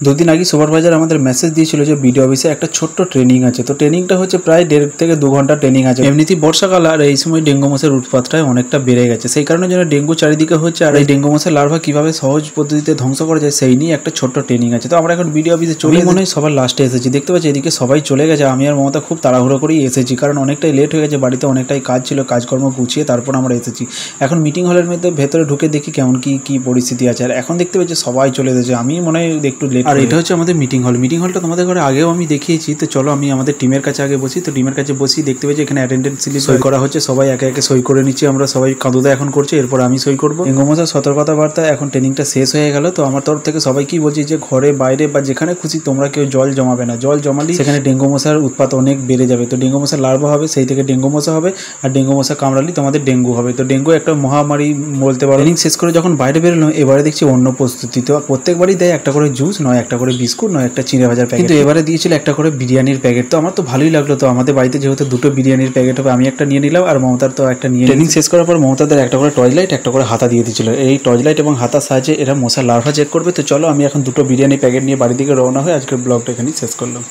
দুদিন আগে সুপারভাইজার আমাদের মেসেজ দিয়েছিল যে বিডিও অফিসে একটা ছোট্ট ট্রেনিং আছে। তো ট্রেনিংটা হচ্ছে প্রায় 1.5 থেকে 2 ঘন্টা ট্রেনিং আছে। এমনিতেই বর্ষাকাল আর এই সময় ডেঙ্গু মশার উৎপাতটাই অনেকটা বেড়ে গেছে, সেই কারণে যেন ডেঙ্গু চারিদিকে হচ্ছে। আর এই ডেঙ্গু মশার লার্ভা কিভাবে সহজ পদ্ধতিতে ধ্বংস করা যায় সেই নিয়ে একটা ছোট্ট ট্রেনিং আছে। তো আমরা এখন বিডিও অফিসে চলে মনে হয় সবার লাস্টে এসেছি, দেখতে পাচ্ছি এদিকে সবাই চলে গেছে। আমি আর মমতা খুব তাড়াহুড়ো করেই এসেছি, কারণ অনেকটাই লেট হয়ে গেছে, বাড়িতে অনেকটাই কাজ ছিল, কাজকর্ম গুছিয়ে তারপর আমরা এসেছি। এখন মিটিং হলের মধ্যে ভেতরে ঢুকে দেখি কেমন কি পরিস্থিতি আছে। আর এখন দেখতে পাচ্ছি সবাই চলে এসেছে, আমি মনে হয় একটু লেট। আর এটা হচ্ছে আমাদের মিটিং হল। মিটিং হলটা তোমাদের ঘরে আগেও আমি দেখিয়েছি। তো চলো আমি আমাদের টিমের কাছে আগে বসি। তো টিমের কাছে বসি, দেখতে পাচ্ছি এখানে অ্যাটেন্ডেন্স স্লিপ সই করা হচ্ছে, সবাই একে একে সই করে নিচ্ছি। আমরা সবাই কাঁদুদা এখন করছে, এরপর আমি সই করবো। ডেঙ্গু মশার সতর্কতা বার্তা এখন ট্রেনিংটা শেষ হয়ে গেল। তো আমার তরফ থেকে সবাই কি বলছি যে ঘরে বাইরে বা যেখানে খুশি তোমরা কেউ জল জমাবে না, জল জমালেই সেখানে ডেঙ্গু মশার উৎপাত অনেক বেড়ে যাবে। তো ডেঙ্গু মশার লার্ভা হবে, সেই থেকে ডেঙ্গু মশা হবে, আর ডেঙ্গু মশা কামড়ালেই তোমাদের ডেঙ্গু হবে। তো ডেঙ্গু একটা মহামারী বলতে পারো। ট্রেনিং শেষ করে যখন বাইরে বেরোলাম, এবারে দেখছি অন্য প্রস্তুতি। তো প্রত্যেকবারই দেয় একটা করে জুস, নয় একটা করে বিস্কুট, নয় একটা চিড়ে ভাজার প্যাকেট, কিন্তু এবারে দিয়েছিল একটা করে বিরিয়ানির প্যাকেট। তো আমার তো ভালোই লাগলো। তো আমাদের বাড়িতে যেহেতু দুটো বিরিয়ানির প্যাকেট হবে, আমি একটা নিয়ে নিলাম আর মমতার তো একটা নিয়ে। ট্রেনিং শেষ করার পর মমতাদের একটা করে টর্চ লাইট, একটা করে হাতা দিয়ে দিয়েছিল। এই টর্চ লাইট এবং হাতার সাহায্যে এরা মশার লার্ভা চেক করবে। তো চলো আমি এখন দুটো বিরিয়ানি প্যাকেট নিয়ে বাড়ি দিকে রওনা হয়ে আজকের ব্লগটা এখানেই শেষ করলাম।